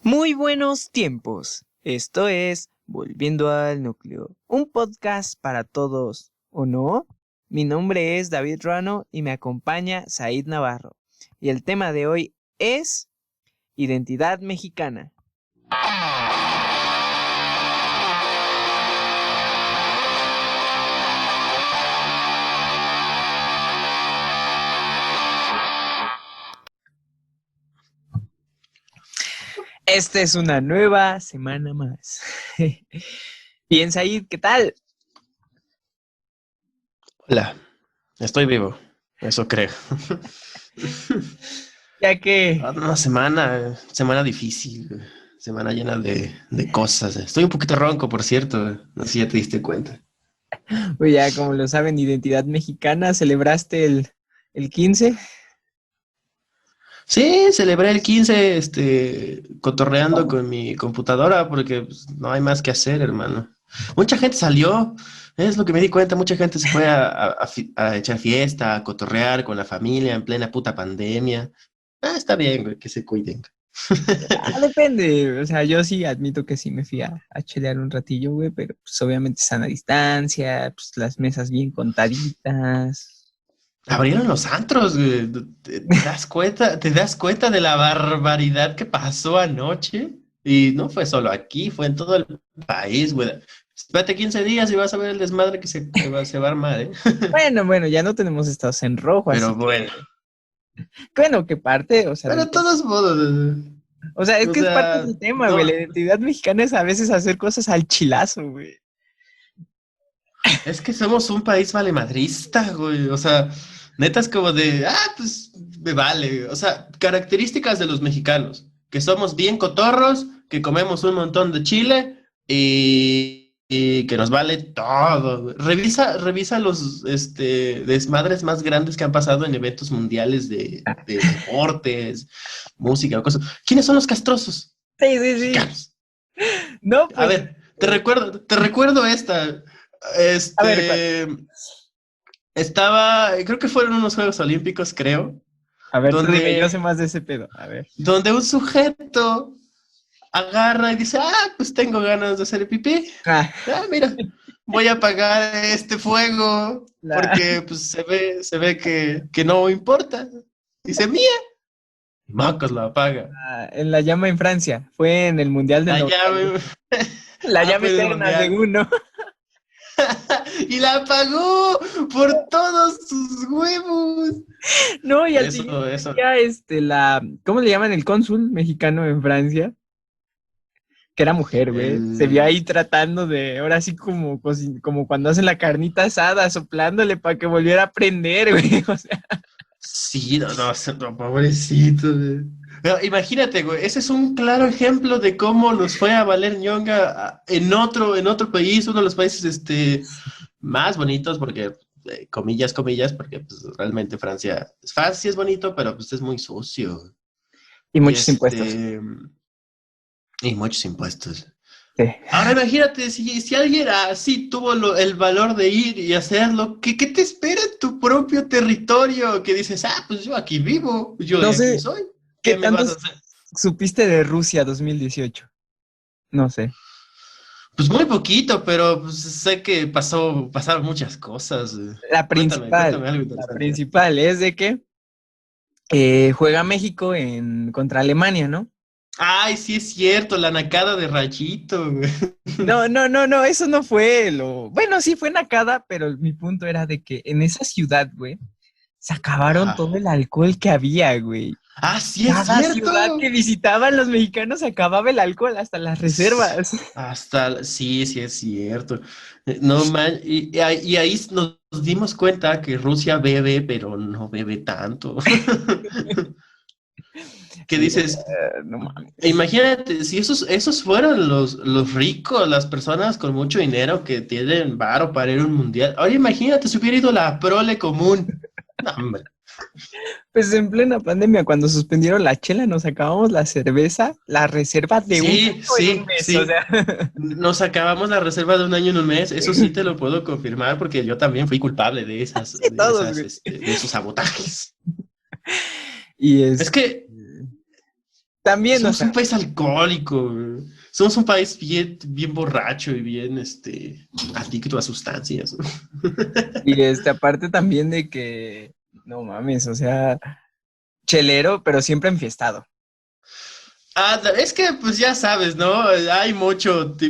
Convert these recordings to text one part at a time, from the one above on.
Muy buenos tiempos. Esto es Volviendo al Núcleo, un podcast para todos, ¿o no? Mi nombre es David Ruano y me acompaña Said Navarro. Y el tema de hoy es identidad mexicana. Esta es una nueva semana más. Bien, Said, ¿qué tal? Hola, estoy vivo, eso creo. Ya que, Una semana difícil, semana llena de cosas. Estoy un poquito ronco, por cierto, no sé si ya te diste cuenta. pues ya como lo saben, identidad mexicana, ¿celebraste el 15? Sí, celebré el 15, cotorreando con mi computadora porque pues, no hay más que hacer, hermano. Mucha gente salió, es lo que me di cuenta, mucha gente se fue a echar fiesta, a cotorrear con la familia en plena puta pandemia. Está bien, güey, que se cuiden. Depende, o sea, yo sí admito que sí me fui a chelear un ratillo, güey, pero pues obviamente sana distancia, pues las mesas bien contaditas. Abrieron los antros, güey. ¿Te das cuenta? ¿Te das cuenta de la barbaridad que pasó anoche? Y no fue solo aquí, fue en todo el país, güey. Espérate 15 días y vas a ver el desmadre que se va a armar, ¿eh? Bueno, ya no tenemos estados en rojo, así Pero bueno, que, bueno, que parte, o sea, pero de todos modos, o sea, es o que es parte sea, del tema, güey, no, la identidad mexicana es a veces hacer cosas al chilazo, güey. es que somos un país valemadrista, güey. O sea, neta es como de, pues me vale. O sea, características de los mexicanos, que somos bien cotorros, que comemos un montón de chile y que nos vale todo, güey. Revisa los desmadres más grandes que han pasado en eventos mundiales de deportes, música o cosas. ¿Quiénes son los castrosos? Sí, sí, sí. Mexicanos. No, A pues, ver, te recuerdo esta. a ver, ¿cuál? Este, creo que fueron unos Juegos Olímpicos, creo, A ver, tú dime, yo sé donde, más de ese pedo, a ver. donde un sujeto agarra y dice, pues tengo ganas de hacer pipí. Ah, Mira, voy a apagar este fuego la, porque pues se ve que no importa. Dice, mía, y Macos lo apaga. en la llama en Francia, fue en el Mundial del La 92. llave, La llama fue en el eterna, mundial. según, ¿no? Y la apagó por todos sus huevos. No, y al siguiente Eso. día, ¿cómo le llaman? El cónsul mexicano en Francia, que era mujer, güey. Se vio El, ahí tratando de, ahora sí como cuando hacen la carnita asada, soplándole para que volviera a prender, güey. O sea, Sí, no, pobrecito, güey. Pero imagínate, güey, ese es un claro ejemplo de cómo nos fue a valer ñonga en otro país, uno de los países más bonitos, porque, comillas, porque pues, realmente Francia es bonito, pero pues es muy sucio. y Y muchos impuestos. y muchos impuestos. Sí. Ahora imagínate, si alguien así tuvo el valor de ir y hacerlo, ¿qué te espera en tu propio territorio? Que dices, pues yo aquí vivo, yo No de aquí sé soy, qué ¿qué me tanto vas a hacer? supiste de Rusia 2018. No sé. Pues muy poquito, pero pues, sé que pasaron muchas cosas. La principal, Cuéntame algo la interesante. principal es de que juega México contra Alemania, ¿no? Ay, sí es cierto, la nacada de Rayito, güey. No, eso no fue Bueno, sí fue Nakada, pero mi punto era de que en esa ciudad, güey, se acabaron Ajá. todo el alcohol que había, güey. Sí es Cada ciudad cierto. que visitaban los mexicanos se acababa el alcohol, hasta las reservas. Sí es cierto. No man, y ahí nos dimos cuenta que Rusia bebe, pero no bebe tanto. Que Sí, dices, no mames. imagínate, si esos fueron los ricos, las personas con mucho dinero que tienen varo para ir a un mundial. Ahora imagínate si hubiera ido la prole común. No, hombre. Pues en plena pandemia, cuando suspendieron la chela, nos acabamos la cerveza, la reserva de un Sí, año en un sí, mes, o sí. sea. Nos acabamos la reserva de un año en un mes, eso sí te lo puedo confirmar porque yo también fui culpable de esas, Sí, de todos, esas, güey. de esos sabotajes. Y Es que También, o Somos sea, un país alcohólico, güey. Somos un país bien, bien borracho y bien, adicto a sustancias. y aparte también de que, no mames, o sea, chelero, pero siempre enfiestado. Ah, es que, pues ya sabes, ¿no? Hay muchas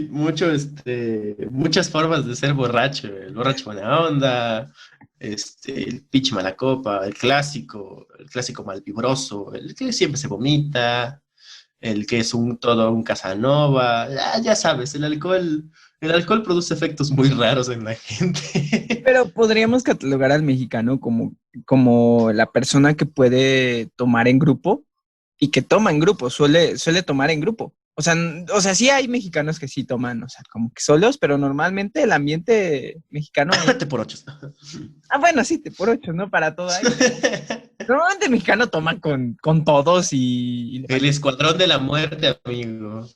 formas de ser borracho. El borracho buena onda, el pinche mala copa, el clásico malvibroso, el que siempre se vomita, el que es todo un Casanova. Ya sabes, el alcohol produce efectos muy raros en la gente. Pero podríamos catalogar al mexicano como la persona que puede tomar en grupo y que toma en grupo, suele tomar en grupo. O sea, sí hay mexicanos que sí toman, o sea, como que solos, pero normalmente el ambiente mexicano es... Te por ochos. Ah, bueno, sí, por ocho, ¿no? Para todo hay. Normalmente el mexicano toma con todos y El escuadrón de la muerte, amigo.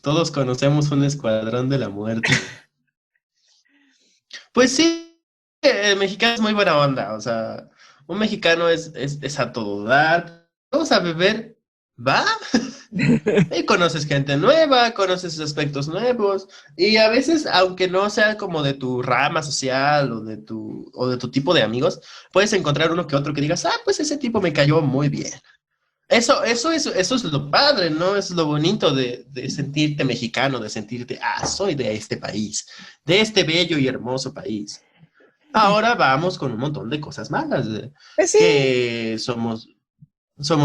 Todos conocemos un escuadrón de la muerte. Pues sí, el mexicano es muy buena onda, o sea, un mexicano es a todo dar. Vamos a beber, va, y conoces gente nueva, conoces aspectos nuevos, y a veces, aunque no sea como de tu rama social o de tu tipo de amigos, puedes encontrar uno que otro que digas, pues ese tipo me cayó muy bien. Eso es lo padre, ¿no? Es lo bonito de sentirte mexicano, de sentirte, soy de este país, de este bello y hermoso país. Ahora vamos con un montón de cosas malas, Pues sí. que somos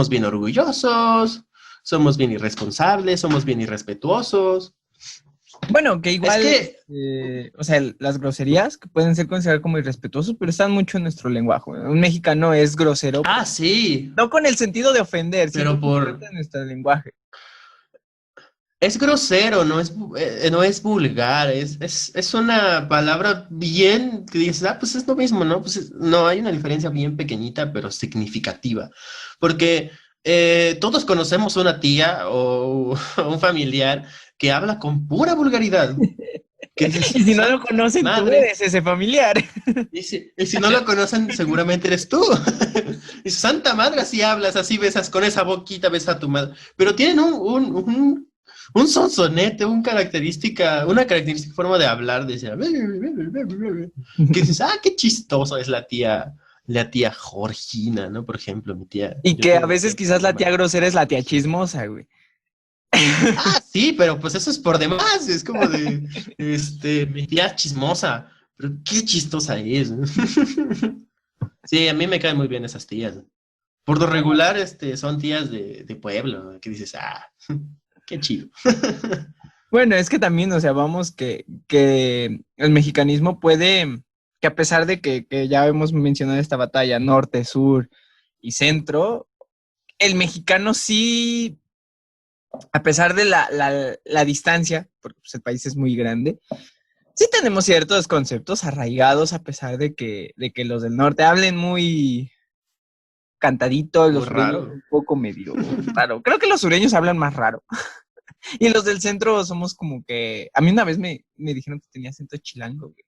bien orgullosos, somos bien irresponsables, somos bien irrespetuosos. Bueno, que Es igual, que, o sea, las groserías que pueden ser consideradas como irrespetuosos, pero están mucho en nuestro lenguaje. Un mexicano es grosero, sí, no con el sentido de ofender, pero siento que es parte de nuestro lenguaje. es grosero, no es vulgar, es una palabra bien que dices, pues es lo mismo, ¿no? Pues no, hay una diferencia bien pequeñita, pero significativa. Porque todos conocemos una tía o un familiar que habla con pura vulgaridad, que dices, Y si no lo Santa conocen, tú madre. eres ese familiar. Y si no lo conocen, seguramente eres tú. Y Santa madre, así hablas, así besas, con esa boquita besas a tu madre. Pero tienen un sonsonete, una característica forma de hablar, de decir, que dices, qué chistoso es la tía Georgina, ¿no? Por ejemplo, mi tía. Y Yo que a tengo una veces tía que se quizás la llama. tía grosera es la tía chismosa, güey. Sí, pero pues eso es por demás. Es como de, mi tía chismosa. Pero qué chistosa es. Sí, a mí me caen muy bien esas tías. Por lo regular, son tías de pueblo, que dices, qué chido. Bueno, es que también, o sea, vamos que el mexicanismo puede, que a pesar de que ya hemos mencionado esta batalla, norte, sur y centro, el mexicano sí, a pesar de la distancia, porque pues, el país es muy grande, sí tenemos ciertos conceptos arraigados, a pesar de que los del norte hablen muy cantadito, los Muy sureños raro. un poco medio raro. Creo que los sureños hablan más raro. Y los del centro somos como que. A mí una vez me dijeron que tenía acento chilango, güey.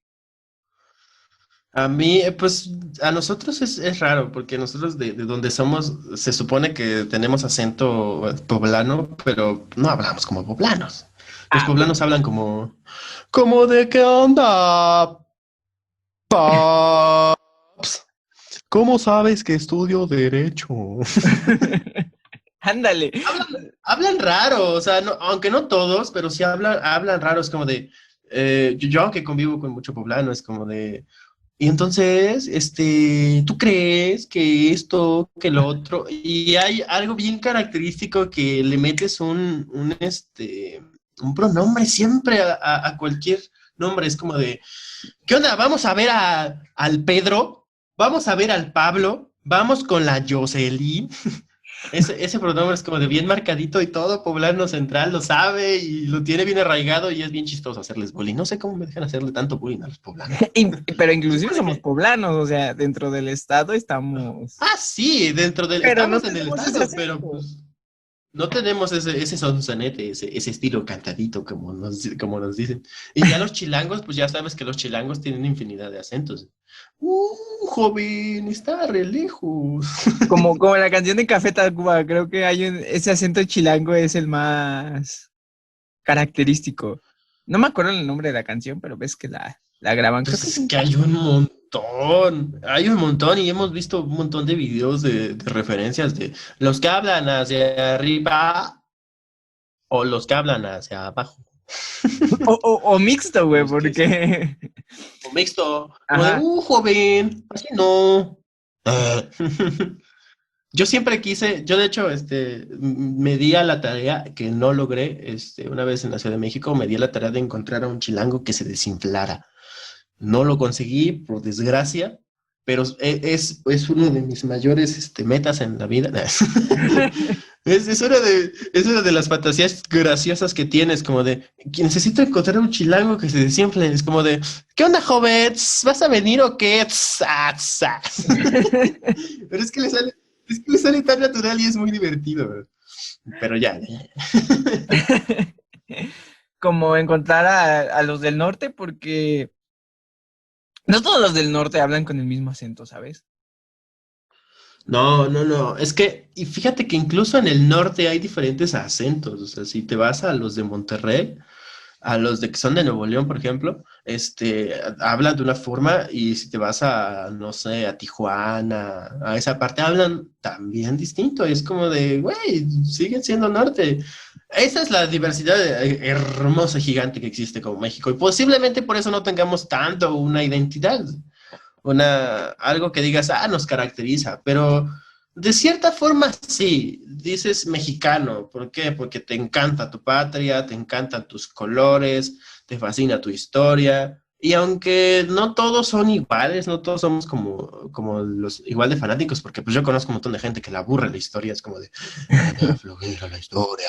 A mí, pues, a nosotros es raro, porque nosotros de donde somos, se supone que tenemos acento poblano, pero no hablamos como poblanos. Los Ah, pues. poblanos hablan como de qué onda, paps. ¿Cómo sabes que estudio derecho? Ándale. Hablan raro, o sea, aunque no todos, pero sí hablan raro, es como de, yo aunque convivo con mucho poblano, es como de, y entonces, ¿tú crees que esto, que lo otro? Y hay algo bien característico que le metes un pronombre siempre a cualquier nombre, es como de, ¿qué onda? Vamos a ver al Pedro, vamos a ver al Pablo, vamos con la Jocelyn. Ese pronombre es como de bien marcadito y todo poblano central lo sabe y lo tiene bien arraigado y es bien chistoso hacerles bullying. No sé cómo me dejan hacerle tanto bullying a los poblanos. Pero Se inclusive supone somos que... poblanos, o sea, dentro del estado estamos. Sí, Pero no estamos en el tenemos ese estado, pero acento. pues No tenemos ese sonsonete, ese estilo cantadito, como nos dicen. Y ya los chilangos, pues ya sabes que los chilangos tienen infinidad de acentos. Joven, está re lejos. Como la canción de Café Tacuba, creo que ese acento chilango es el más característico. No me acuerdo el nombre de la canción, pero ves que la graban. Creo Pues que es es que hay un montón y hemos visto un montón de videos de referencias de los que hablan hacia arriba o los que hablan hacia abajo. o mixto, güey, Los que son porque... o mixto, como de, Ajá. joven, así no. Ah. Yo siempre quise, yo de hecho, me di a la tarea que no logré, una vez en la Ciudad de México, me di a la tarea de encontrar a un chilango que se desinflara. No lo conseguí, por desgracia, pero es uno de mis mayores metas en la vida. Es una de las fantasías graciosas que tienes, como de, que necesito encontrar un chilango que se desinfle. Es como de, ¿qué onda, joven? ¿Vas a venir o qué? Pero es que le sale tan natural y es muy divertido. Pero ya. Como encontrar a los del norte, porque no todos los del norte hablan con el mismo acento, ¿sabes? No, no, no. Es que, y fíjate que incluso en el norte hay diferentes acentos. O sea, si te vas a los de Monterrey, a los de que son de Nuevo León, por ejemplo, hablan de una forma y si te vas a, no sé, a Tijuana, a esa parte, hablan también distinto. Es como de, güey, siguen siendo norte. Esa es la diversidad hermosa, gigante que existe como México. Y posiblemente por eso no tengamos tanto una identidad algo que digas, nos caracteriza, pero de cierta forma sí, dices mexicano, ¿por qué? Porque te encanta tu patria, te encantan tus colores, te fascina tu historia, y aunque no todos son iguales, no todos somos como los igual de fanáticos, porque pues yo conozco un montón de gente que le aburre la historia, es como de, me flojera la historia,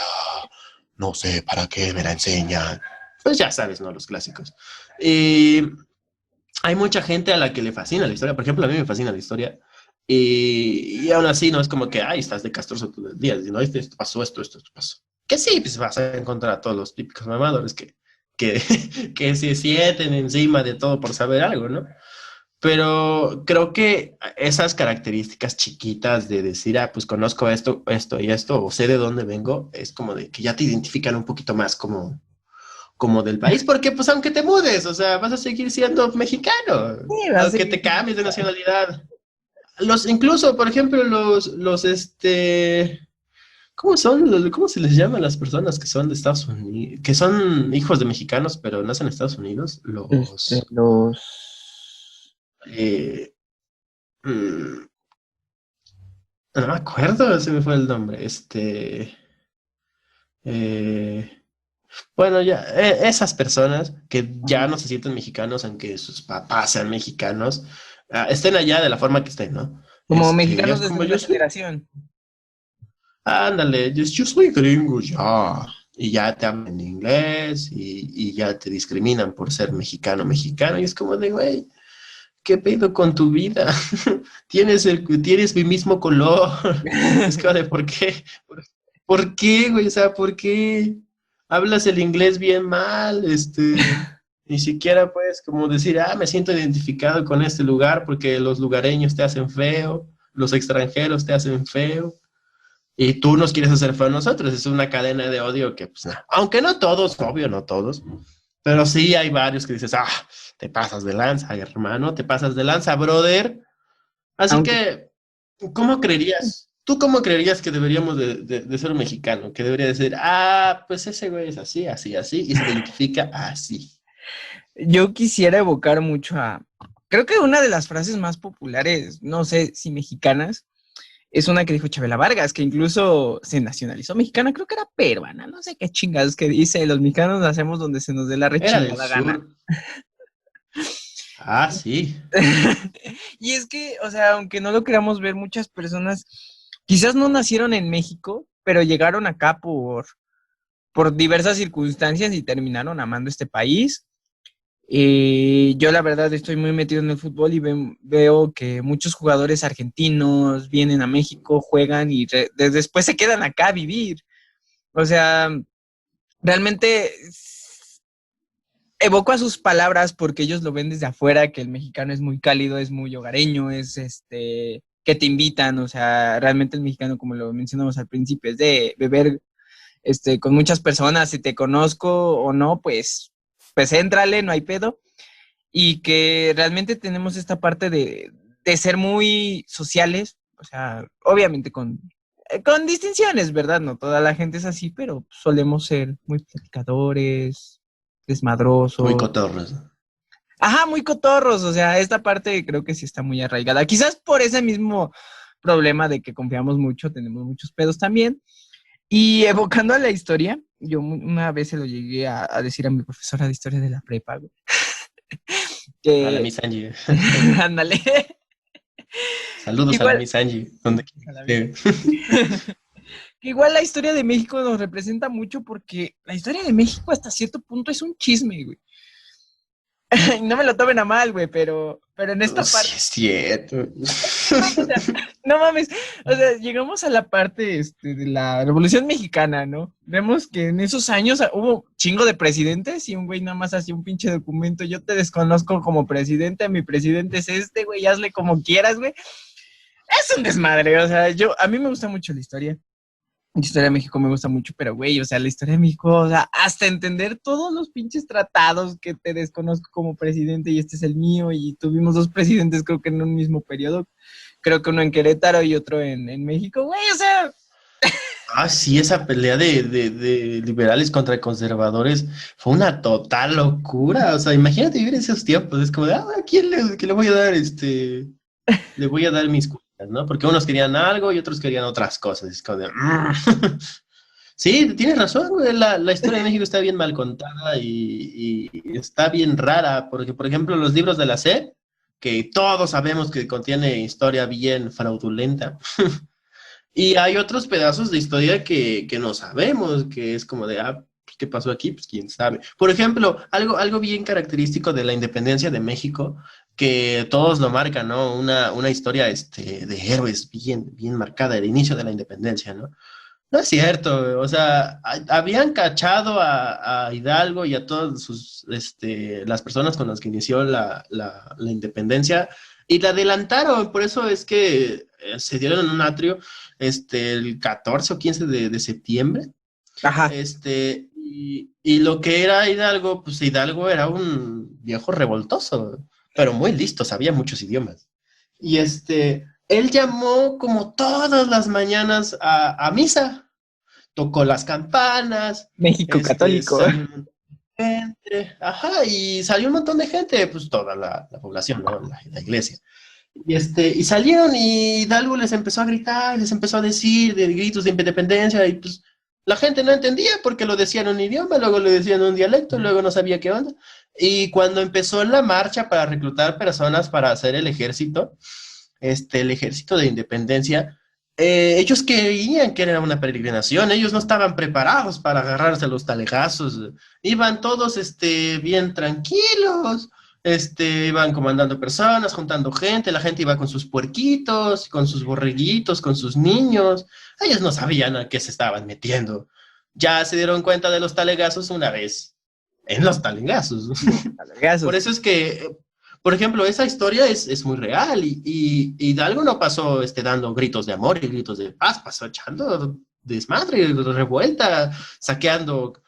no sé para qué me la enseñan, pues ya sabes, ¿no? Los clásicos. Y hay mucha gente a la que le fascina la historia. Por ejemplo, a mí me fascina la historia. Y aún así no es como que, ay, estás de castroso todo el día. Sino, esto pasó, esto pasó. Que sí, pues vas a encontrar a todos los típicos mamadores que, que se sienten encima de todo por saber algo, ¿no? Pero creo que esas características chiquitas de decir, pues conozco esto, esto y esto, o sé de dónde vengo, es como de que ya te identifican un poquito más como del país, porque pues aunque te mudes, o sea, vas a seguir siendo mexicano, Sí, va a aunque seguir. te cambies de nacionalidad. Incluso, por ejemplo, ¿cómo se les llama a las personas que son de Estados Unidos, que son hijos de mexicanos, pero nacen en Estados Unidos? Los... Eh, mm, no me acuerdo, se me fue el nombre, eh, bueno, ya, esas personas que ya no se sienten mexicanos, aunque sus papás sean mexicanos, estén allá de la forma que estén, ¿no? Como Ya mexicanos es de como segunda yo soy, generación. ándale, yo soy gringo ya. Y ya te hablan en inglés y ya te discriminan por ser mexicano. Y es como de, güey, ¿qué pedo con tu vida? Tienes mi mismo color. Es como de, ¿por qué? ¿Por qué, güey? O sea, ¿por qué hablas el inglés bien mal? Ni siquiera puedes como decir, me siento identificado con este lugar porque los lugareños te hacen feo, los extranjeros te hacen feo, y tú nos quieres hacer feo a nosotros. Es una cadena de odio que, pues, aunque no todos, obvio, no todos, pero sí hay varios que dices, te pasas de lanza, hermano, te pasas de lanza, brother. Así Aunque que, ¿cómo creerías? ¿Tú cómo creerías que deberíamos de ser un mexicano? Que debería decir, pues ese güey es así, así, así, y se identifica así. yo quisiera evocar mucho a... Creo que una de las frases más populares, no sé si mexicanas, es una que dijo Chabela Vargas, que incluso se nacionalizó mexicana, creo que era peruana, no sé qué chingados que dice, los mexicanos nacemos donde se nos dé la Era del rechingada gana. sur. Sí. Y es que, o sea, aunque no lo queramos ver, muchas personas quizás no nacieron en México, pero llegaron acá por diversas circunstancias y terminaron amando este país. Yo la verdad estoy muy metido en el fútbol y veo que muchos jugadores argentinos vienen a México, juegan y después se quedan acá a vivir. O sea, realmente evoco a sus palabras porque ellos lo ven desde afuera, que el mexicano es muy cálido, es muy hogareño, es que te invitan, o sea, realmente el mexicano, como lo mencionamos al principio, es de beber con muchas personas, si te conozco o no, pues éntrale, no hay pedo. Y que realmente tenemos esta parte de ser muy sociales, o sea, obviamente con distinciones, ¿verdad? No toda la gente es así, pero solemos ser muy platicadores, Muy desmadrosos. cotorros. Ajá, muy cotorros, o sea, esta parte creo que sí está muy arraigada. Quizás por ese mismo problema de que confiamos mucho, tenemos muchos pedos también. Y evocando a la historia, yo una vez se lo llegué a decir a mi profesora de historia de la prepa, güey, A la que, Miss Angie. ándale, Saludos a la igual, Miss Angie. Donde a la quiera que vez. esté. Que igual la historia de México nos representa mucho porque la historia de México hasta cierto punto es un chisme, güey. No me lo tomen a mal, güey, pero en esta Oh, sí, parte, es cierto. no, o sea, no mames, o sea, llegamos a la parte de la Revolución Mexicana, ¿no? Vemos que en esos años hubo chingo de presidentes y un güey nada más hacía un pinche documento, yo te desconozco como presidente, mi presidente es güey, hazle como quieras, güey. Es un desmadre, o sea, a mí me gusta mucho la historia. La historia de México me gusta mucho, pero güey, o sea, la historia de México, o sea, hasta entender todos los pinches tratados que te desconozco como presidente y este es el mío, y tuvimos dos presidentes creo que en un mismo periodo, creo que uno en Querétaro y otro en México, güey, o sea, Ah, sí, esa pelea de liberales contra conservadores fue una total locura. O sea, imagínate vivir esos tiempos. Es como de, ¿a quién que le voy a dar le voy a dar mis cuentas, ¿no? Porque unos querían algo y otros querían otras cosas. Es como de, Sí, tienes razón, güey. La historia de México está bien mal contada y está bien rara. Porque, por ejemplo, los libros de la SEP, que todos sabemos que contiene historia bien fraudulenta. Y hay otros pedazos de historia que no sabemos, que es como de, pues, ¿qué pasó aquí? Pues quién sabe. Por ejemplo, algo bien característico de la independencia de México, que todos lo marcan, ¿no? Una historia de héroes bien marcada, el inicio de la independencia, ¿no? No es cierto, o sea, habían cachado a Hidalgo y a todas las personas con las que inició la independencia y la adelantaron, por eso es que se dieron en un atrio el 14 o 15 de septiembre, ajá, y lo que era Hidalgo, pues Hidalgo era un viejo revoltoso, pero muy listo, sabía muchos idiomas. Y él llamó como todas las mañanas a misa, tocó las campanas, México católico. salió un montón de gente, ajá, y salió un montón de gente, pues toda la población, ¿no? La iglesia. Y salieron y Hidalgo les empezó a gritar, les empezó a decir de gritos de independencia y pues la gente no entendía porque lo decían en un idioma, luego lo decían en un dialecto, luego no sabía qué onda. Y cuando empezó la marcha para reclutar personas para hacer el ejército de independencia, ellos creían que era una peregrinación, ellos no estaban preparados para agarrarse a los talegazos, iban todos bien tranquilos, iban comandando personas, juntando gente, la gente iba con sus puerquitos, con sus borreguitos, con sus niños, ellos no sabían a qué se estaban metiendo. Ya se dieron cuenta de los talegazos una vez en los talegazos. Por eso es que, por ejemplo, esa historia es muy real y Hidalgo no pasó dando gritos de amor y gritos de paz, pasó echando desmadre, revuelta, saqueando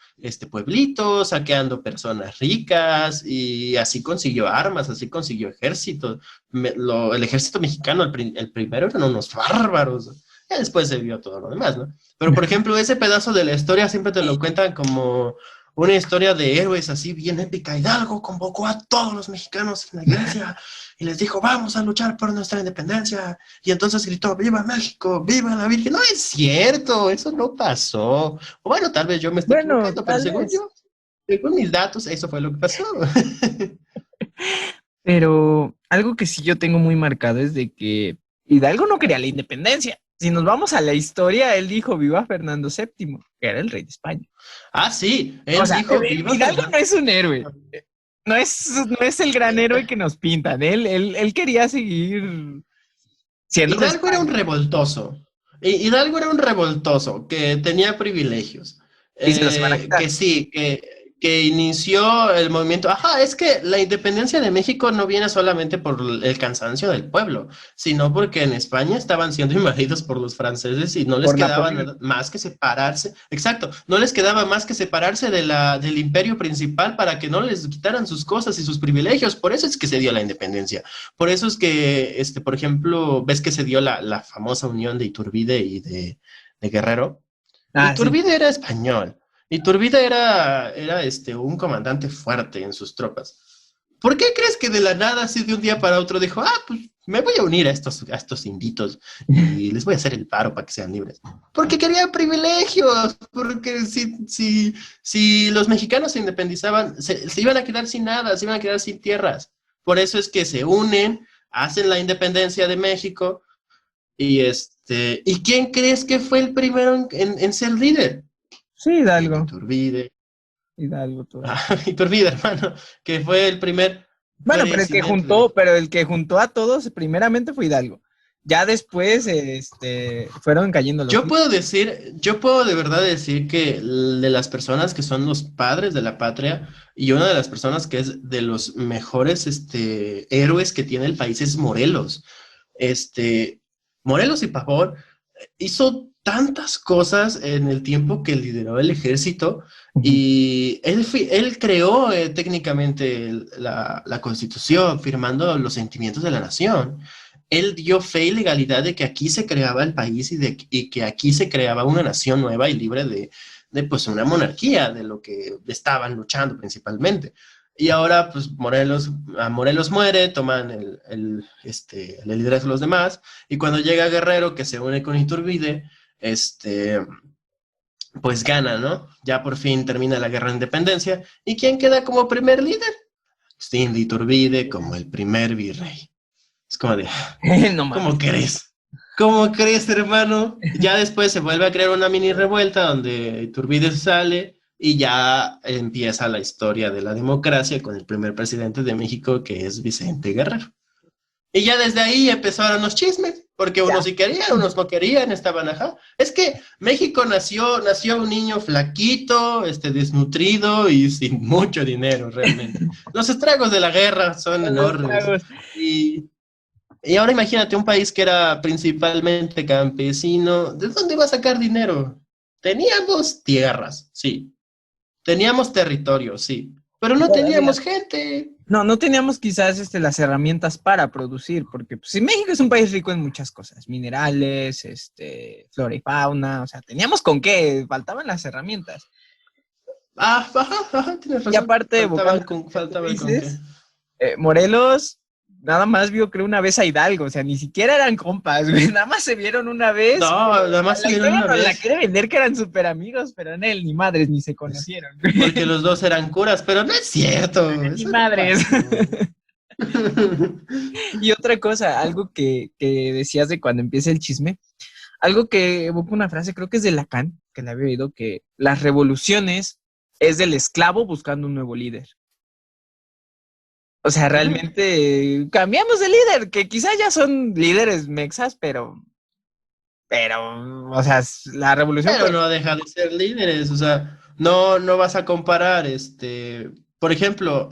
pueblito, saqueando personas ricas y así consiguió armas, así consiguió ejército. El ejército mexicano, el primero eran unos bárbaros. Ya después se vio todo lo demás, ¿no? Pero, por ejemplo, ese pedazo de la historia siempre te lo cuentan como una historia de héroes así bien épica. Hidalgo convocó a todos los mexicanos en la iglesia y les dijo, vamos a luchar por nuestra independencia. Y entonces gritó, ¡viva México! ¡Viva la Virgen! No es cierto, eso no pasó. O bueno, tal vez yo me estoy Bueno, equivocando, pero tal vez. según mis datos, eso fue lo que pasó. Pero algo que sí yo tengo muy marcado es de que Hidalgo no quería la independencia. Si nos vamos a la historia, él dijo viva Fernando VII, que era el rey de España. Ah, sí, O él sea, dijo, viva Hidalgo Fernando. no es un héroe. No es el gran héroe que nos pintan. Él quería seguir siendo de Hidalgo era un España. revoltoso. Hidalgo era un revoltoso que tenía privilegios. Y se los van a quitar. Que sí, que inició el movimiento. Ajá, es que la independencia de México no viene solamente por el cansancio del pueblo, sino porque en España estaban siendo invadidos por los franceses y no les Por quedaba Napoleón. más que separarse. Exacto, no les quedaba más que separarse del imperio principal para que no les quitaran sus cosas y sus privilegios. Por eso es que se dio la independencia. Por eso es que, por ejemplo, ves que se dio la famosa unión de Iturbide y de Guerrero. Ah, sí. Iturbide era español. Iturbide era un comandante fuerte en sus tropas. ¿Por qué crees que de la nada, así de un día para otro, dijo, pues me voy a unir a estos inditos y les voy a hacer el paro para que sean libres? Porque quería privilegios, porque si los mexicanos se independizaban, se iban a quedar sin nada, se iban a quedar sin tierras. Por eso es que se unen, hacen la independencia de México ¿y quién crees que fue el primero en ser líder? Sí, El Hidalgo. Iturbide. Hidalgo todavía. Iturbide, hermano, que fue el primer Bueno, presidente. pero el que juntó a todos primeramente fue Hidalgo. Ya después, fueron cayendo los. Yo puedo de verdad decir que de las personas que son los padres de la patria y una de las personas que es de los mejores, héroes que tiene el país es Morelos. Morelos y Pavón hizo tantas cosas en el tiempo que lideró el ejército y él creó técnicamente la Constitución, firmando los sentimientos de la nación. Él dio fe y legalidad de que aquí se creaba el país y que aquí se creaba una nación nueva y libre de pues una monarquía, de lo que estaban luchando principalmente. Y ahora, pues, Morelos muere, toman el liderazgo de los demás, y cuando llega Guerrero, que se une con Iturbide, pues gana, ¿no? Ya por fin termina la guerra de independencia, ¿y quién queda como primer líder? Agustín de Iturbide como el primer virrey. Es como de, No mames. ¿cómo crees? ¿Cómo crees, hermano? Ya después se vuelve a crear una mini revuelta donde Iturbide sale y ya empieza la historia de la democracia con el primer presidente de México, que es Vicente Guerrero. Y ya desde ahí empezaron los chismes, porque unos sí querían, unos no querían, estaban ajá. Es que México nació un niño flaquito, desnutrido y sin mucho dinero realmente. Los estragos de la guerra son enormes. Y y ahora imagínate un país que era principalmente campesino, ¿de dónde va a sacar dinero? Teníamos tierras, sí. Teníamos territorio, sí. Pero no Todavía. teníamos gente. No teníamos quizás las herramientas para producir, porque pues, sí, México es un país rico en muchas cosas, minerales, flora y fauna, o sea, teníamos con qué, faltaban las herramientas. Tienes Y razón. aparte, evocando lo que tú Faltaba con qué. dices, Morelos nada más vio, creo, una vez a Hidalgo, o sea, ni siquiera eran compas, güey, nada más se vieron una vez. No, nada más se La vieron historia una nos la vez. quiere vender que eran súper amigos, pero en él ni madres ni se conocieron. Porque los dos eran curas, pero no es cierto. Ni Eso no madres. pasó. Y otra cosa, algo que decías de cuando empieza el chisme, algo que evoca una frase, creo que es de Lacan, que la había oído, que las revoluciones es del esclavo buscando un nuevo líder. O sea, realmente cambiamos de líder, que quizás ya son líderes mexas, o sea, la revolución Pero fue. no deja de ser líderes, o sea, no vas a comparar, por ejemplo,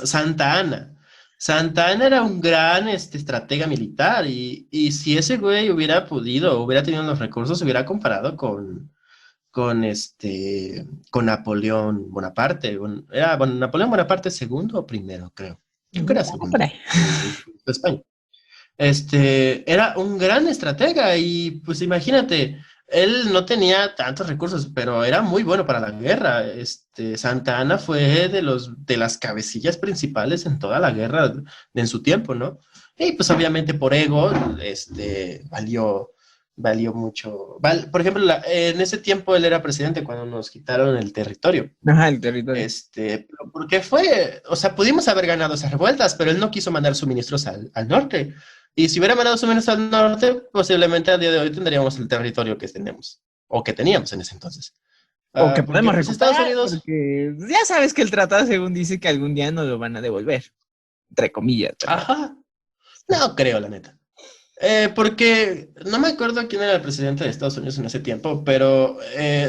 Santa Ana. Santa Ana era un gran estratega militar y si ese güey hubiera podido, hubiera tenido los recursos, se hubiera comparado con Napoleón Bonaparte. Napoleón Bonaparte segundo o primero, creo. Creo que era Por segundo ahí. de España. Era un gran estratega y pues imagínate, él no tenía tantos recursos, pero era muy bueno para la guerra. Santa Anna fue de las cabecillas principales en toda la guerra en su tiempo, ¿no? Y pues obviamente por ego, valió mucho. Por ejemplo, en ese tiempo él era presidente cuando nos quitaron el territorio. Ajá, el territorio. Porque o sea, pudimos haber ganado esas revueltas, pero él no quiso mandar suministros al norte. Y si hubiera mandado suministros al norte, posiblemente a día de hoy tendríamos el territorio que tenemos, o que teníamos en ese entonces. O que Porque podemos pues Estados recuperar, Unidos, porque ya sabes que el tratado según dice que algún día nos lo van a devolver, entre comillas, ¿verdad? ajá, no creo, la neta. Porque no me acuerdo quién era el presidente de Estados Unidos en ese tiempo, pero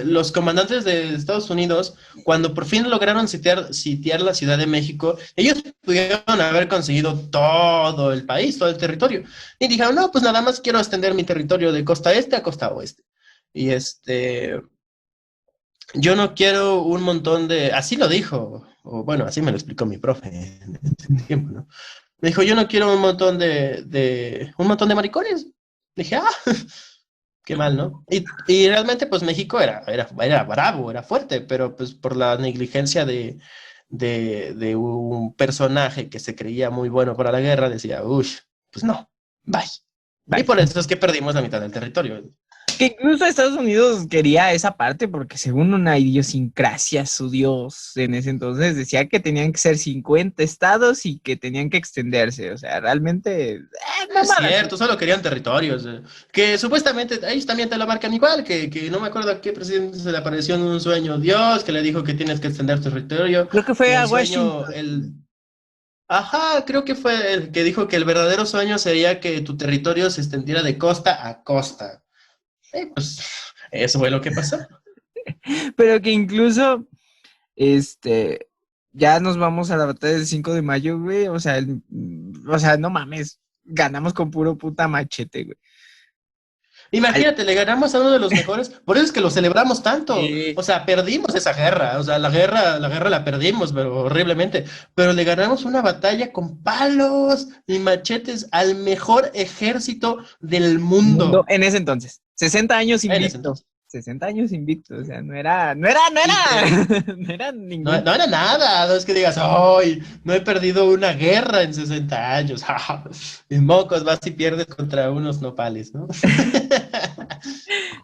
los comandantes de Estados Unidos, cuando por fin lograron sitiar la Ciudad de México, ellos pudieron haber conseguido todo el país, todo el territorio. Y dijeron, no, pues nada más quiero extender mi territorio de costa este a costa oeste. Y yo no quiero un montón de, así lo dijo, o bueno, así me lo explicó mi profe en ese tiempo, ¿no? Me dijo, yo no quiero un montón de maricones. Dije, ah, qué mal, ¿no? Y realmente, pues México era bravo, era fuerte, pero pues por la negligencia de un personaje que se creía muy bueno para la guerra, decía, uy, pues no, bye. Y Bye. por eso es que perdimos la mitad del territorio. Que incluso Estados Unidos quería esa parte porque según una idiosincrasia, su Dios en ese entonces decía que tenían que ser 50 estados y que tenían que extenderse. O sea, realmente, No es mamadas. cierto, solo querían territorios. Que supuestamente ellos también te lo marcan igual, que no me acuerdo a qué presidente se le apareció en un sueño Dios, que le dijo que tienes que extender tu territorio. Creo que Y fue a el sueño, Washington. Ajá, creo que fue el que dijo que el verdadero sueño sería que tu territorio se extendiera de costa a costa. Pues eso fue lo que pasó. Pero que incluso, este, ya nos vamos a la batalla del 5 de mayo, güey. O sea, no mames, ganamos con puro puta machete, güey. Al- Imagínate, le ganamos a uno de los mejores, por eso es que lo celebramos tanto. eh, O sea, perdimos esa guerra, o sea, la guerra la perdimos, pero horriblemente. Pero le ganamos una batalla con palos y machetes al mejor ejército del mundo mundo en ese entonces. 60 años en ese invicto. entonces. 60 años invicto. O sea, Y te, no era no, ningún. no era nada, no es que digas, ¡ay! No he perdido una guerra en 60 años. Y mocos, vas y pierdes contra unos nopales, ¿no?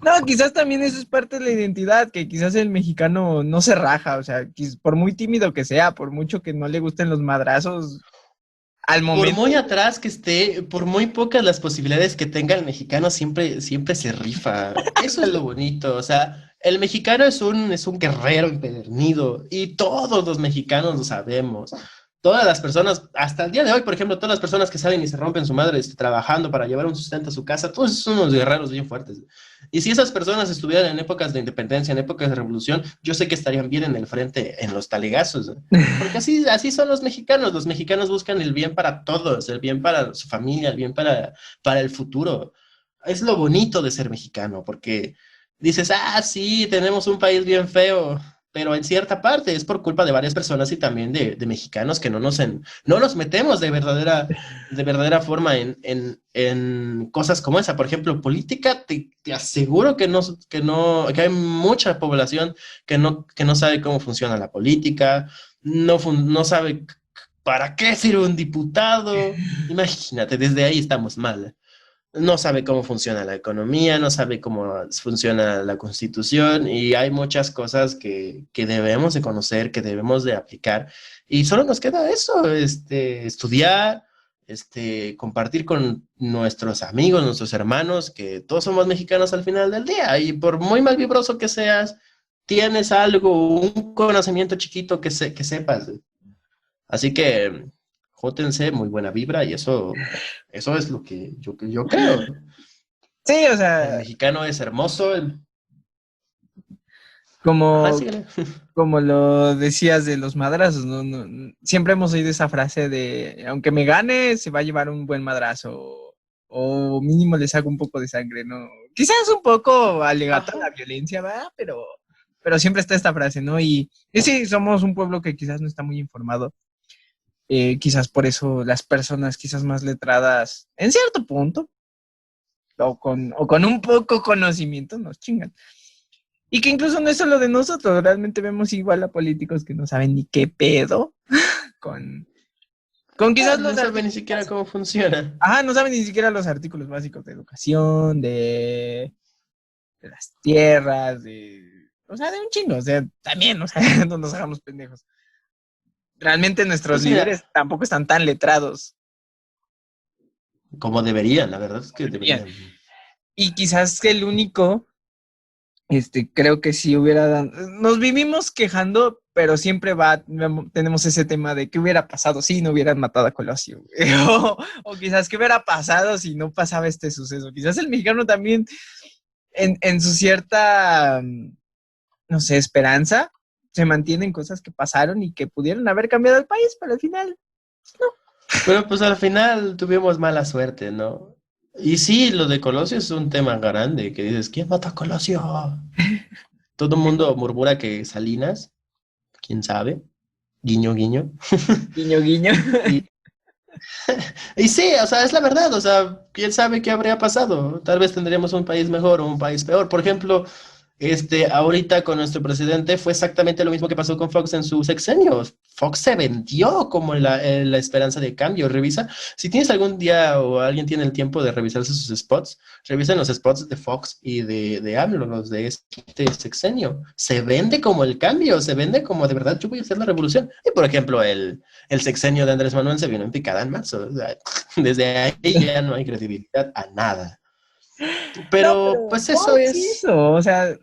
No, quizás también eso es parte de la identidad, que quizás el mexicano no se raja, o sea, por muy tímido que sea, por mucho que no le gusten los madrazos, al Por momento. muy atrás que esté, por muy pocas las posibilidades que tenga el mexicano, siempre se rifa. Eso es lo bonito. O sea, el mexicano es un guerrero empedernido y todos los mexicanos lo sabemos. Todas las personas, hasta el día de hoy, por ejemplo, todas las personas que salen y se rompen su madre trabajando para llevar un sustento a su casa, todos son unos guerreros bien fuertes. Y si esas personas estuvieran en épocas de independencia, en épocas de revolución, yo sé que estarían bien en el frente, en los talegazos. Porque así son los mexicanos. Los mexicanos buscan el bien para todos, el bien para su familia, el bien para el futuro. Es lo bonito de ser mexicano, porque dices, sí, tenemos un país bien feo, pero en cierta parte es por culpa de varias personas y también de mexicanos que no nos metemos de verdadera forma en cosas como esa. Por ejemplo, política, te aseguro que hay mucha población que no sabe cómo funciona la política, no sabe para qué sirve un diputado. Imagínate, desde ahí estamos mal. No sabe cómo funciona la economía, no sabe cómo funciona la constitución y hay muchas cosas que debemos de conocer, que debemos de aplicar. Y solo nos queda eso, estudiar, compartir con nuestros amigos, nuestros hermanos, que todos somos mexicanos al final del día. Y por muy mal vibroso que seas, tienes algo, un conocimiento chiquito que sepas. Así que júntense, muy buena vibra y eso es lo que yo creo. Sí, o El sea, mexicano es hermoso. Ajá, como, síguele. como lo decías de los madrazos, ¿no? Siempre hemos oído esa frase de, aunque me gane, se va a llevar un buen madrazo, o mínimo le saco un poco de sangre, ¿no? Quizás un poco alegata a Ajá. la violencia, ¿verdad? Pero siempre está esta frase, ¿no? Y sí, somos un pueblo que quizás no está muy informado. Quizás por eso las personas quizás más letradas, en cierto punto, o con un poco conocimiento, nos chingan. Y que incluso no es solo de nosotros, realmente vemos igual a políticos que no saben ni qué pedo con, con quizás No los sabe ni artículos siquiera básicos. cómo funciona. Ajá, no saben ni siquiera los artículos básicos de educación, de las tierras, o sea, de un chingo, o sea, también, o sea, no nos hagamos pendejos. Realmente nuestros Pues líderes mira, tampoco están tan letrados. como deberían, la verdad es que Bien. deberían. Y quizás el único Creo que si nos vivimos quejando, pero siempre tenemos ese tema de qué hubiera pasado si no hubieran matado a Colosio, o quizás qué hubiera pasado si no pasaba este suceso. Quizás el mexicano también en su cierta, no sé, esperanza, se mantienen cosas que pasaron y que pudieron haber cambiado el país, pero al final, no. Pero pues al final tuvimos mala suerte, ¿no? Y sí, lo de Colosio es un tema grande, que dices, ¿quién mata a Colosio? Todo el mundo murmura que Salinas, quién sabe, guiño, guiño. Guiño, guiño. Y, y sí, o sea, es la verdad, o sea, quién sabe qué habría pasado. Tal vez tendríamos un país mejor o un país peor. Por ejemplo, ahorita con nuestro presidente fue exactamente lo mismo que pasó con Fox en su sexenio. Fox se vendió como la esperanza de cambio. Revisa, si tienes algún día o alguien tiene el tiempo de revisarse sus spots, revisen los spots de Fox y de AMLO, los de este sexenio. Se vende como el cambio, se vende como de verdad yo voy a hacer la revolución. Y por ejemplo, el sexenio de Andrés Manuel se vino en picada en marzo. O sea, desde ahí ya no hay credibilidad a nada. No, Pero pero pues eso Fox es. hizo, o sea,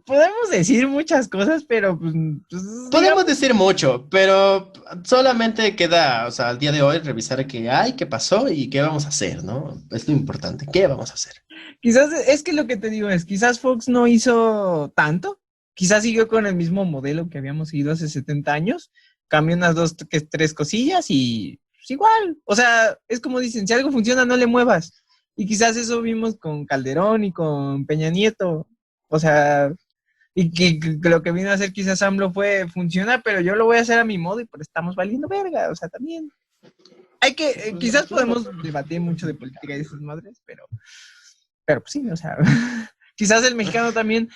podemos decir muchas cosas, pero pues, digamos, Podemos decir mucho, pero solamente queda, o sea, al día de hoy revisar qué hay, qué pasó y qué vamos a hacer, ¿no? Es lo importante, ¿qué vamos a hacer? quizás es que lo que te digo es, quizás Fox no hizo tanto, quizás siguió con el mismo modelo que habíamos seguido hace 70 años, cambió unas tres cosillas y pues, igual, o sea, es como dicen, si algo funciona, no le muevas. Y quizás eso vimos con Calderón y con Peña Nieto, o sea, y que lo que vino a hacer quizás AMLO funciona, pero yo lo voy a hacer a mi modo y pues estamos valiendo verga, o sea, también. Quizás podemos debatir mucho de política y de esas madres, pero pues sí, o sea, quizás el mexicano también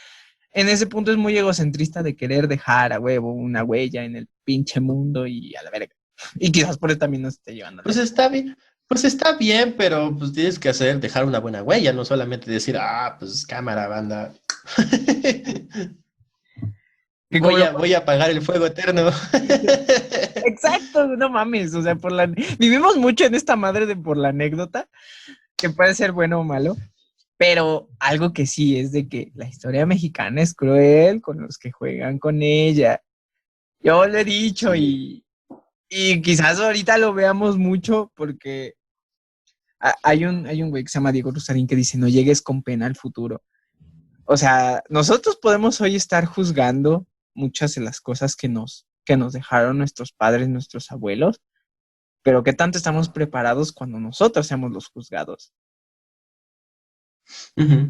en ese punto es muy egocentrista de querer dejar a huevo una huella en el pinche mundo y a la verga. Y quizás por eso también nos esté llevando a la Pues verga. está bien, pero pues tienes que dejar una buena huella, no solamente decir, pues cámara, banda. Que como Voy a apagar el fuego eterno. Exacto, no mames, o sea, vivimos mucho en esta madre de por la anécdota, que puede ser bueno o malo, pero algo que sí es de que la historia mexicana es cruel con los que juegan con ella. Yo lo he dicho Sí. y quizás ahorita lo veamos mucho porque hay un güey que se llama Diego Rusarín que dice, no llegues con pena al futuro. O sea, nosotros podemos hoy estar juzgando muchas de las cosas que nos dejaron nuestros padres, nuestros abuelos, pero ¿qué tanto estamos preparados cuando nosotros seamos los juzgados? Ujú.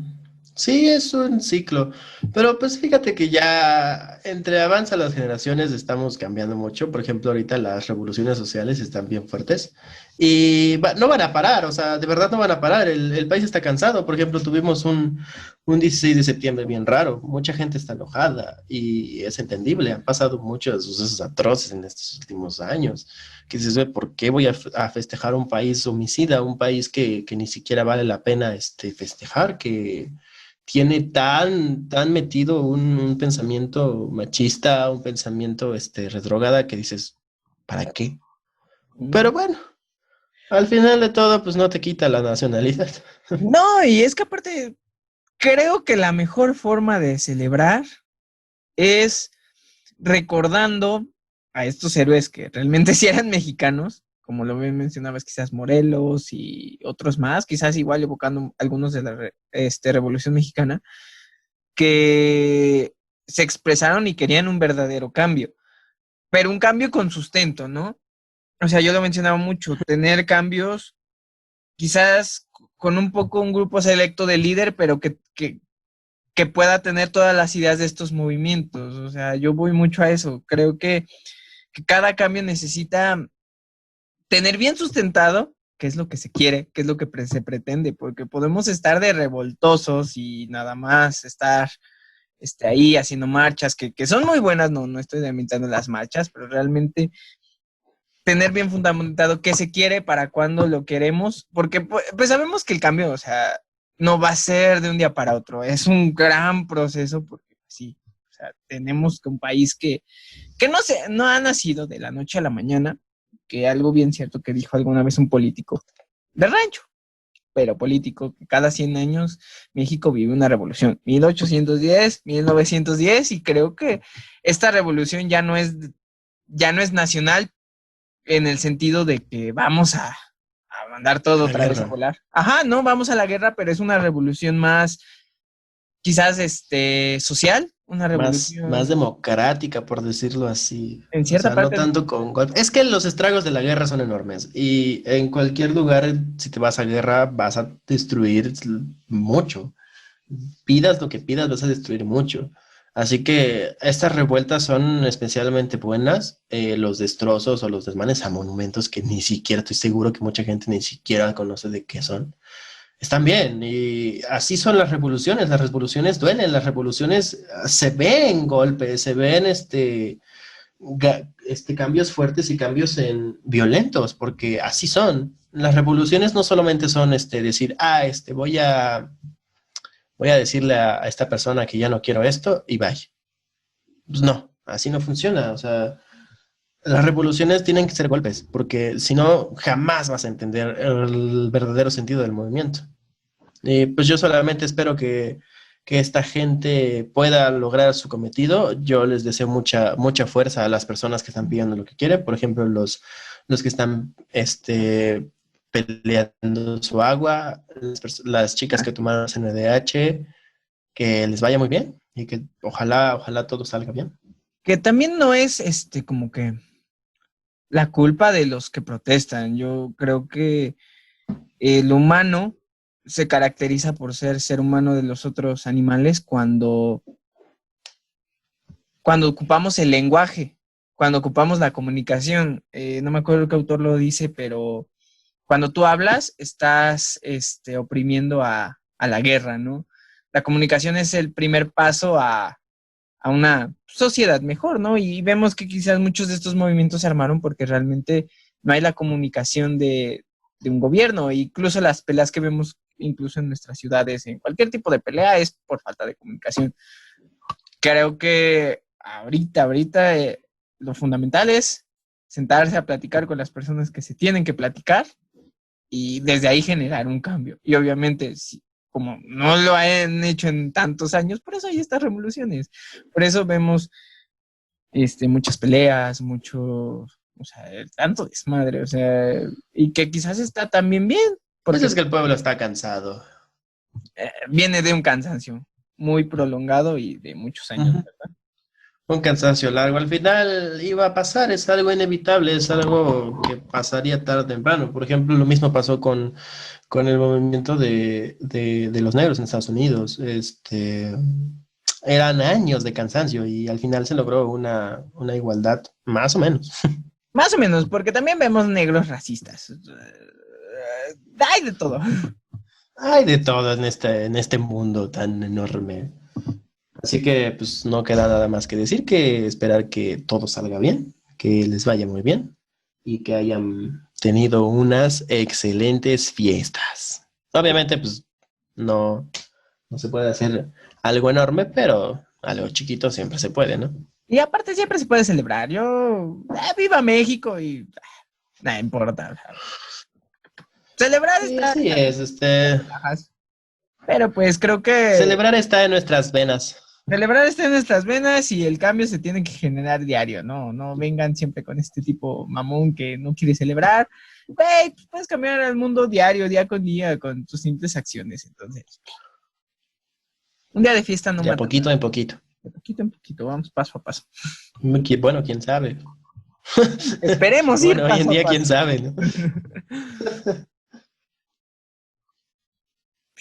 Sí, es un ciclo, pero pues fíjate que ya entre avanzan las generaciones estamos cambiando mucho. Por ejemplo, ahorita las revoluciones sociales están bien fuertes y no van a parar, o sea, de verdad no van a parar. El país está cansado. Por ejemplo, tuvimos un 16 de septiembre bien raro, mucha gente está enojada y es entendible. Han pasado muchos sucesos atroces en estos últimos años. Que dices, "Ve, ¿por qué voy a festejar un país homicida, un país que ni siquiera vale la pena festejar, que tiene tan metido un pensamiento machista, un pensamiento retrógrada que dices, ¿para qué? Pero bueno, al final de todo, pues no te quita la nacionalidad. No, y es que aparte, creo que la mejor forma de celebrar es recordando a estos héroes que realmente sí eran mexicanos, como lo mencionabas, quizás Morelos y otros más, quizás igual evocando algunos de la Revolución Mexicana, que se expresaron y querían un verdadero cambio, pero un cambio con sustento, ¿no? O sea, yo lo mencionaba mucho, tener cambios quizás con un grupo selecto de líder, pero que pueda tener todas las ideas de estos movimientos. O sea, yo voy mucho a eso. Creo que cada cambio necesita tener bien sustentado qué es lo que se quiere, qué es lo que se pretende, porque podemos estar de revoltosos y nada más estar ahí haciendo marchas que son muy buenas, no estoy lamentando las marchas, pero realmente tener bien fundamentado qué se quiere, para cuándo lo queremos, porque pues sabemos que el cambio, o sea, no va a ser de un día para otro, es un gran proceso, porque sí, o sea, tenemos un país que no ha nacido de la noche a la mañana, que algo bien cierto que dijo alguna vez un político de rancho. pero político, que cada 100 años México vive una revolución. 1810, 1910, y creo que esta revolución ya no es nacional en el sentido de que vamos a mandar todo A la otra vez a guerra. volar. Ajá, no, vamos a la guerra, pero es una revolución más, quizás, social, una Más revolución democrática, por decirlo así. en O cierta sea, no parte. tanto con golpes. Es que los estragos de la guerra son enormes. Y en cualquier lugar, si te vas a guerra, vas a destruir mucho. Pidas lo que pidas, vas a destruir mucho. Así que estas revueltas son especialmente buenas. Los destrozos o los desmanes a monumentos que ni siquiera estoy seguro que mucha gente ni siquiera conoce de qué son. Están bien, y así son las revoluciones duelen, las revoluciones se ven golpes, se ven cambios fuertes y cambios violentos, porque así son. Las revoluciones no solamente son decir, voy a decirle a esta persona que ya no quiero esto y vaya. Pues no, así no funciona, o sea, las revoluciones tienen que ser golpes, porque si no, jamás vas a entender el verdadero sentido del movimiento. Pues yo solamente espero que esta gente pueda lograr su cometido. Yo les deseo mucha fuerza a las personas que están pidiendo lo que quieren. Por ejemplo, los que están peleando su agua, las chicas que tomaron CNDH, que les vaya muy bien y que ojalá todo salga bien. Que también no es como que la culpa de los que protestan. Yo creo que el humano se caracteriza por ser humano de los otros animales cuando ocupamos el lenguaje, cuando ocupamos la comunicación. No me acuerdo qué autor lo dice, pero cuando tú hablas, estás oprimiendo a la guerra, ¿no? La comunicación es el primer paso a una sociedad mejor, ¿no? Y vemos que quizás muchos de estos movimientos se armaron porque realmente no hay la comunicación de un gobierno. E incluso las peleas que vemos, incluso en nuestras ciudades, en cualquier tipo de pelea, es por falta de comunicación. Creo que ahorita lo fundamental es sentarse a platicar con las personas que se tienen que platicar y desde ahí generar un cambio. Y obviamente, si, como no lo han hecho en tantos años, por eso hay estas revoluciones. Por eso vemos muchas peleas, o sea, tanto desmadre, o sea, y que quizás está también bien, Pues porque es que el pueblo está cansado. viene de un cansancio muy prolongado y de muchos años, Ujú. ¿verdad? Un cansancio largo. Al final iba a pasar, es algo inevitable, es algo que pasaría tarde o temprano. Por ejemplo, lo mismo pasó con el movimiento de los negros en Estados Unidos. Eran años de cansancio y al final se logró una igualdad, más o menos. Más o menos, porque también vemos negros racistas. Hay de todo. Hay de todo en este mundo tan enorme. Así que pues no queda nada más que decir que esperar que todo salga bien, que les vaya muy bien y que hayan tenido unas excelentes fiestas. Obviamente pues no, no se puede hacer algo enorme, pero algo chiquito siempre se puede, ¿no? Y aparte siempre se puede celebrar. Viva México y nada importa. Celebrar Sí, está, así está bien, es, te relajas. Pero pues creo que celebrar está en nuestras venas. celebrar está en nuestras venas y el cambio se tiene que generar diario, ¿no? No vengan siempre con este tipo mamón que no quiere celebrar. Güey, pues puedes cambiar el mundo diario, día con día, con tus simples acciones. Entonces, un día de fiesta no De a mata poquito nada. en poquito. De poquito en poquito, vamos paso a paso. Bueno, quién sabe. Esperemos ir Bueno, hoy en paso a día quién paso. sabe, ¿no?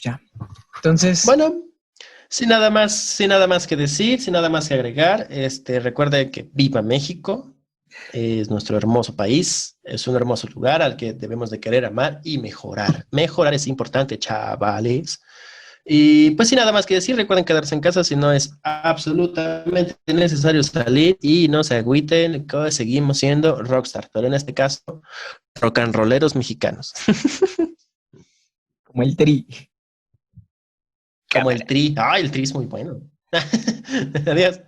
Ya. Entonces, Bueno, sin nada más que decir, sin nada más que agregar, recuerde que viva México, es nuestro hermoso país, es un hermoso lugar al que debemos de querer amar y mejorar. Mejorar es importante, chavales. Y pues sin nada más que decir, recuerden quedarse en casa si no es absolutamente necesario salir y no se agüiten, que seguimos siendo rockstar, pero en este caso, rock and rolleros mexicanos, como el tri. como el Cámara. Tri. Ay, el Tri es muy bueno. Adiós.